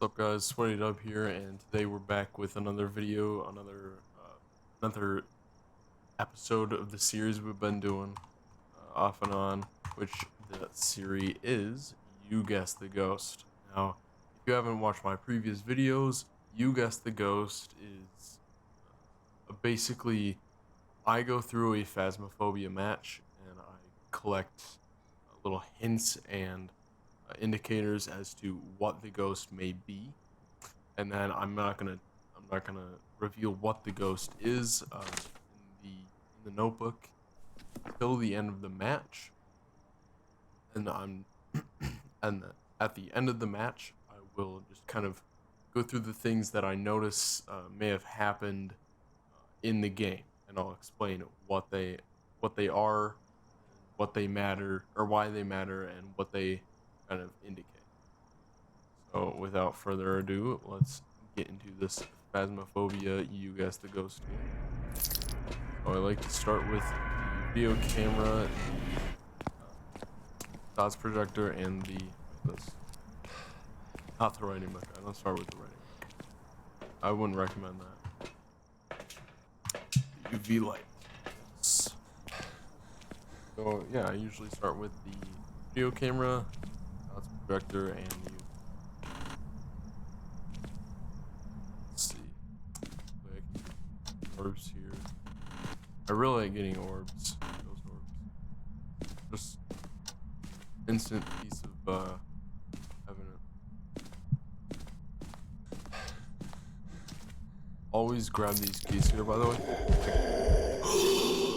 What's up, guys? Sweaty Dub here, and today we're back with another video, another episode of the series we've been doing off and on, which the series is You Guess the Ghost. Now, if you haven't watched my previous videos, You Guess the Ghost is basically I go through a Phasmophobia match and I collect little hints and indicators as to what the ghost may be, and then I'm not gonna reveal what the ghost is in the notebook till the end of the match, and and at the end of the match I will just kind of go through the things that I notice may have happened in the game, and I'll explain what they are, what they matter, or why they matter, and what they kind of indicate. So without further ado, let's get into this Phasmophobia You Guess the Ghost game. So I like to start with the video camera, the dots projector, and not the writing book. I don't start with the writing book. I wouldn't recommend that. The UV light. Yes. So yeah, I usually start with the video camera, dots projector, and the orbs here. I really like getting orbs. Those orbs. Just instant piece of evidence. Always grab these keys here, by the way.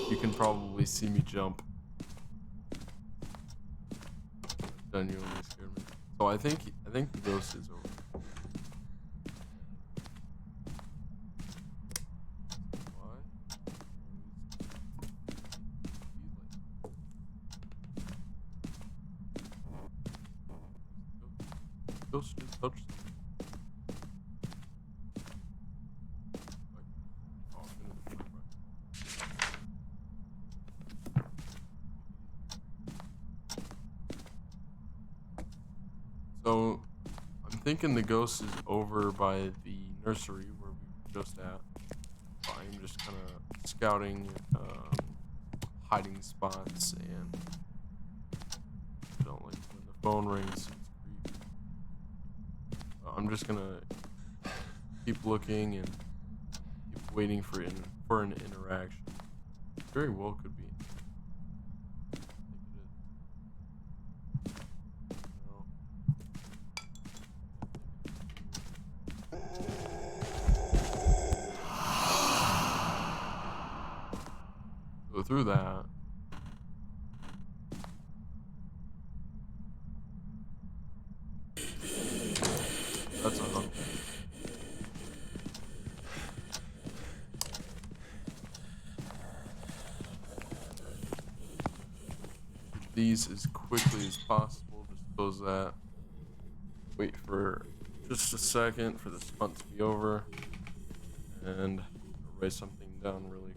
You can probably see me jump. Genuinely scared me. So I think the ghost is over. Ghost just touched them. So I'm thinking the ghost is over by the nursery where we were just at. I'm just kind of scouting hiding spots, and I don't like when the phone rings. It's creepy. I'm just gonna keep looking and keep waiting for an interaction. Very well could be. Go through that. That's a hook. These as quickly as possible, just close that. Wait for just a second for this hunt to be over, and write something down really quickly.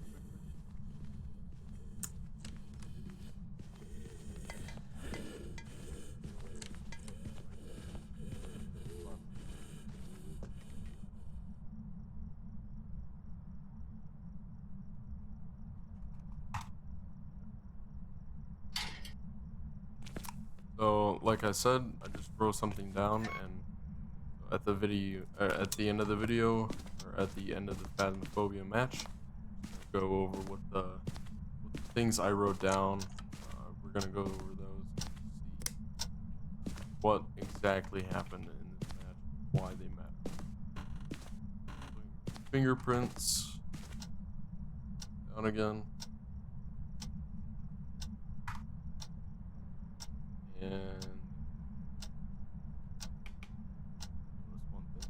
So, like I said, I just wrote something down, and at the end of the video, or at the end of the Phasmophobia match, go over what the things I wrote down. We're gonna go over those, see what exactly happened in this match, why they matter. Fingerprints down again. And notice one thing.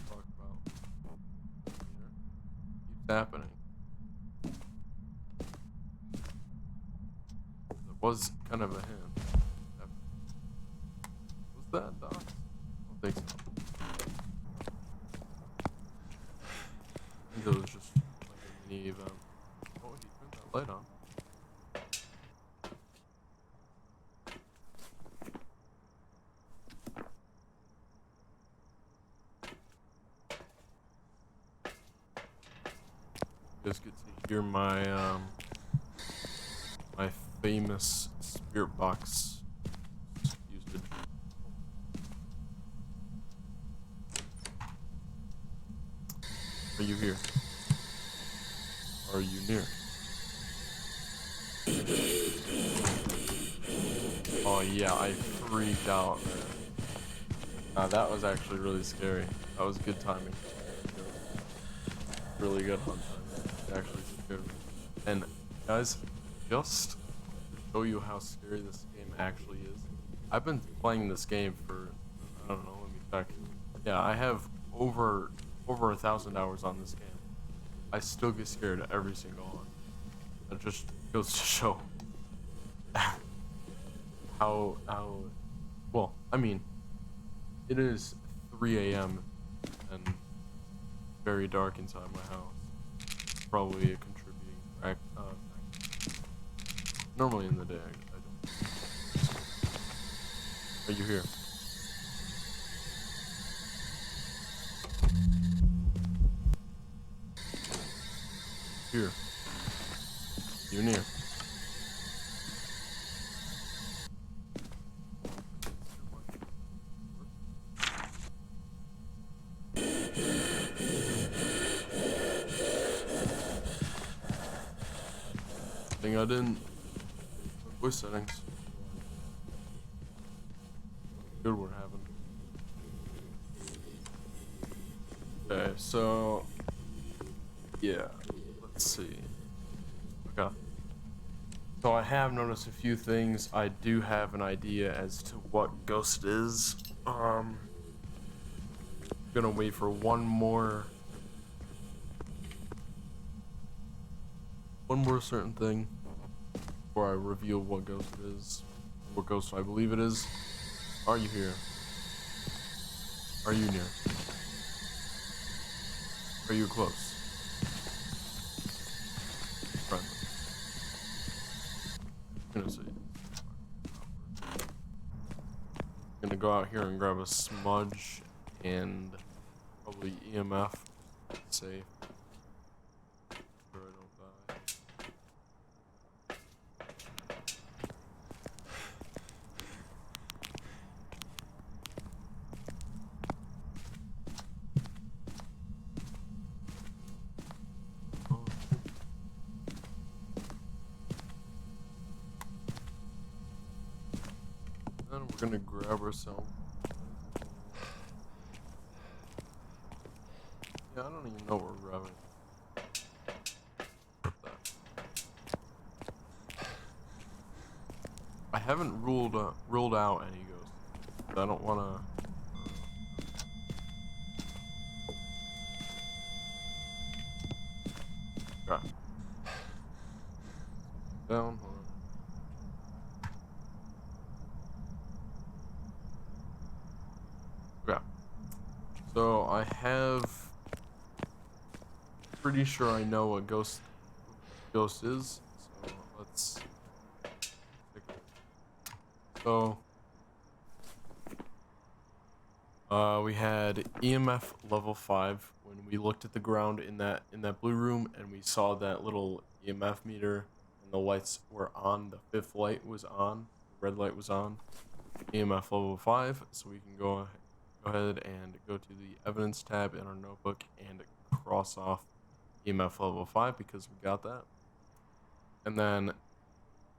Talk about here. Keeps happening. It was kind of a hint. Was that dots? I don't think so. I think it was just like a mini event. Oh, he turned that light on. guys get to hear my famous spirit box usage. Are you here? Are you near? Oh yeah, I freaked out, man. That was actually really scary. That was good timing. It was really good hunt timing. It actually scared me. And guys, just to show you how scary this game actually is, I've been playing this game for, I don't know, let me check. Yeah, I have over 1,000 hours on this game. I still get scared every single one. That just goes to show how well, I mean, it is 3 a.m. and very dark inside my house. It's probably a contributing factor. Normally in the day, I don't. Are you here? Here. You near? I think I didn't. Voice settings. Good we're having. Okay, so yeah, let's see. Okay. So I have noticed a few things. I do have an idea as to what ghost is. Gonna wait for one more certain thing before I reveal what ghost it is. What ghost I believe it is. Are you here? Are you near? Are you close? Friendly. I'm gonna say. I'm gonna go out here and grab a smudge and probably EMF. Safe. Sure I don't die. Then we're gonna grab ourselves. Yeah, I don't even know what we're grabbing. I haven't ruled out any ghosts. I don't wanna. Okay. Down. Hold on. Okay. So I have. Pretty sure I know what ghost is. So let's take a look. So we had EMF level 5 when we looked at the ground in that blue room and we saw that little EMF meter and the lights were on. The fifth light was on. The red light was on. EMF level 5. So we can go ahead and go to the evidence tab in our notebook and cross off EMF level 5 because we got that. And then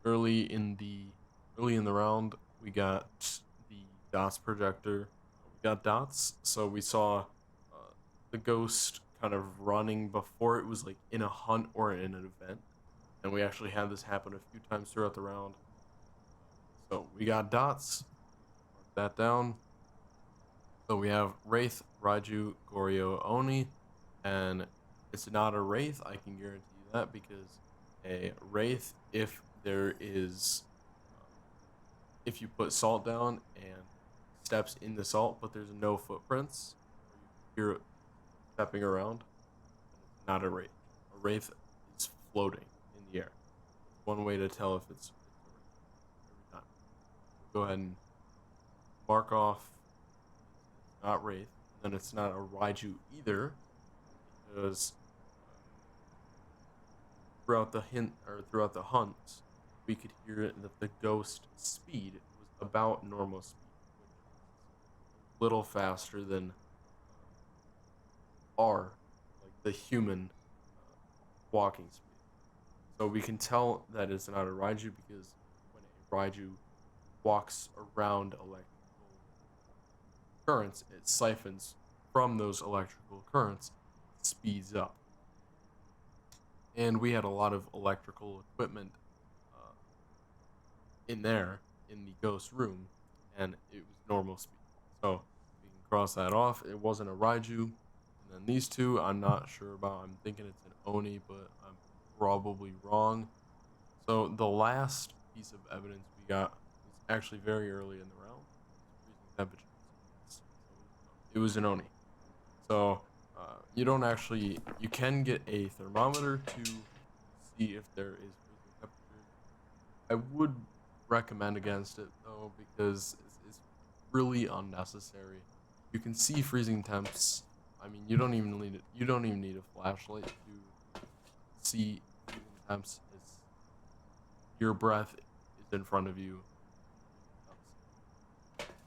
early in the round we got the dots projector. We got dots, so we saw the ghost kind of running before it was like in a hunt or in an event, and we actually had this happen a few times throughout the round. So we got dots. Mark that down. So we have Wraith, Raiju, Goryo, Oni, and it's not a Wraith, I can guarantee you that, because a Wraith, if you put salt down and steps in the salt, but there's no footprints, or you hear it stepping around, and it's not a Wraith. A Wraith is floating in the air. That's one way to tell if it's a Wraith every time. Go ahead and mark off it's not Wraith, and then it's not a Raiju either, because throughout the hunt, we could hear that the ghost speed was about normal speed, which is a little faster than our, like the human walking speed. So we can tell that it's not a Raiju because when a Raiju walks around electrical currents, it siphons from those electrical currents, speeds up. And we had a lot of electrical equipment uh, in there in the ghost room, and it was normal speed. So we can cross that off. It wasn't a Raiju. And then these two, I'm not sure about. I'm thinking it's an Oni, but I'm probably wrong. So the last piece of evidence we got was actually very early in the round. It was freezing temperatures. Yes. So it was an Oni. So you don't actually, you can get a thermometer to see if there is freezing temperatures. I would recommend against it though because it's really unnecessary. You can see freezing temps. I mean, you don't even need a flashlight to see freezing temps. It's your breath is in front of you.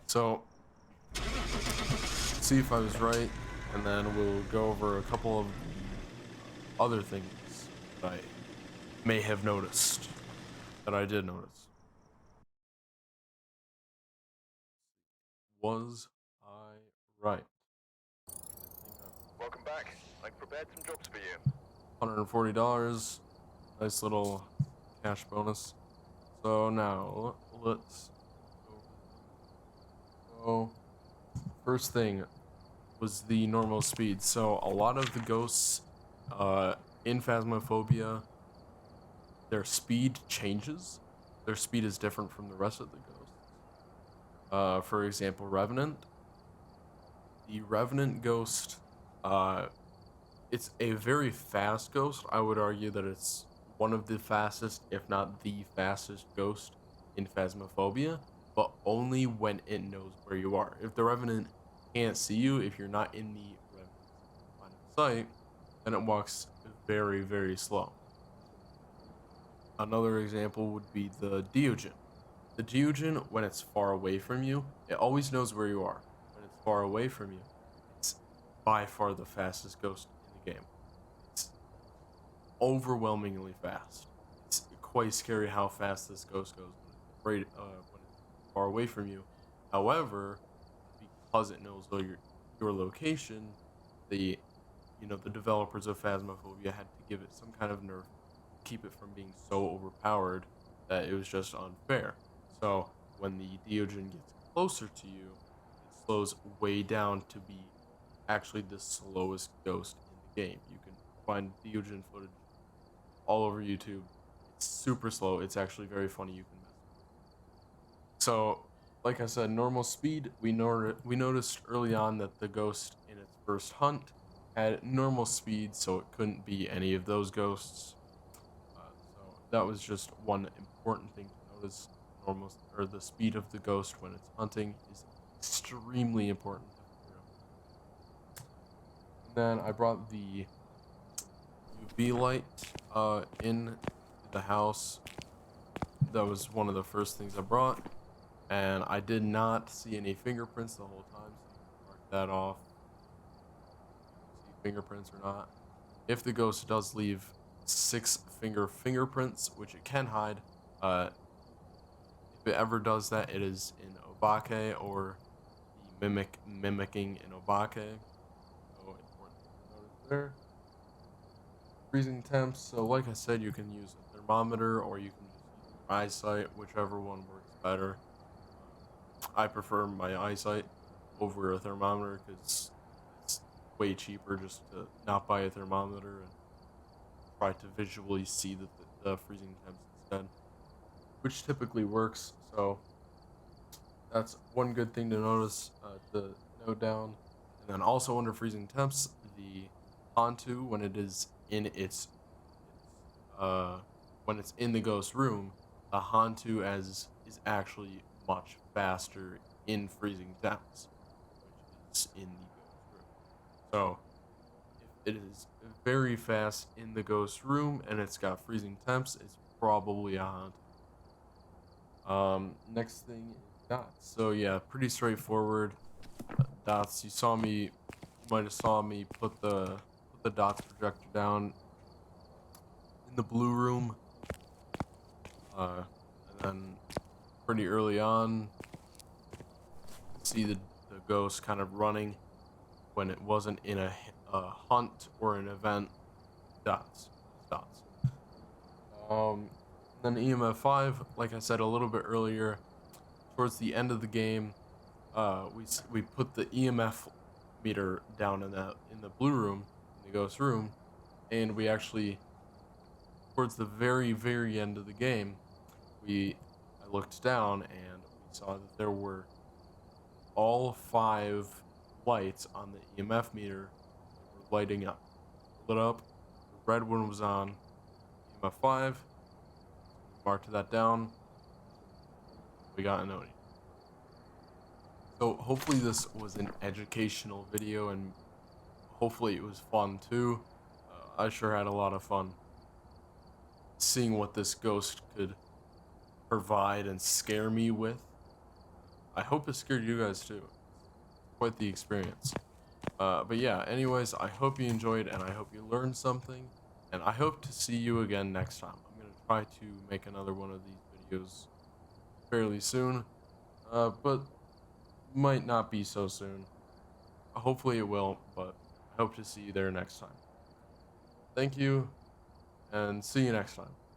So see if I was right, and then we'll go over a couple of the other things that I may have noticed that I did notice. Was I right? Welcome back. I've prepared some jobs for you. $140. Nice little cash bonus. So now let's go over the things. So first thing was the normal speed. So a lot of the ghosts in Phasmophobia, their speed changes. Their speed is different from the rest of the ghosts. For example, Revenant. The Revenant ghost, uh, it's a very fast ghost. I would argue that it's one of the fastest, if not the fastest ghost in Phasmophobia, but only when it knows where you are. If the Revenant can't see you, if you're not in the Revenant's line of sight, then it walks very, very slow. Another example would be the Deogen. The Deogen, when it's far away from you, it always knows where you are. When it's far away from you, it's by far the fastest ghost in the game. It's overwhelmingly fast. It's quite scary how fast this ghost goes when it's far away from you. However, because it knows your location, the the developers of Phasmophobia had to give it some kind of nerf to keep it from being so overpowered that it was just unfair. So when the Deogen gets closer to you, it slows way down to be actually the slowest ghost in the game. You can find Deogen footage all over YouTube. It's super slow. It's actually very funny. You can mess with it. So, like I said, normal speed. We noticed early on that the ghost in its first hunt had normal speed, so it couldn't be any of those ghosts. So that was just one important thing to notice. Normal or the speed of the ghost when it's hunting is extremely important to figure out. And then I brought the UV light in the house. That was one of the first things I brought, and I did not see any fingerprints the whole time, so you can mark that off. See fingerprints or not. If the ghost does leave fingerprints, which it can hide, if it ever does that, it is in Obake or the mimicking in Obake. So important thing to notice there. Freezing temps. So like I said, you can use a thermometer or you can just use your eyesight, whichever one works better. I prefer my eyesight over a thermometer because it's way cheaper just to not buy a thermometer and try to visually see the freezing temps instead, which typically works. So that's one good thing to notice, to note down. And then also under freezing temps, the Hantu, when it is in uh when it's in the ghost room, the Hantu as is actually much faster in freezing temps, which is in the ghost room. So it is very fast in the ghost room, and it's got freezing temps. It's probably a haunt. Next thing is dots. So yeah, pretty straightforward. Dots. You might have saw me put the dots projector down in the blue room. And then pretty early on, see the ghost kind of running when it wasn't in a hunt or an event. Dots. Dots. Um, then EMF 5, like I said a little bit earlier, towards the end of the game, we put the EMF meter down in the blue room, in the ghost room, and we actually, towards the very end of the game, I looked down and we saw that there were all 5 lights on the EMF meter that were lighting up, lit up. The red one was on EMF 5. So we marked that down. We got an Oni. So hopefully this was an educational video, and hopefully it was fun too. I sure had a lot of fun seeing what this ghost could provide and scare me with. I hope it scared you guys too. Quite the experience. But yeah, anyways, I hope you enjoyed and I hope you learned something. And I hope to see you again next time. I'm going to try to make another one of these videos fairly soon. But might not be so soon. Hopefully it will, but I hope to see you there next time. Thank you, and see you next time.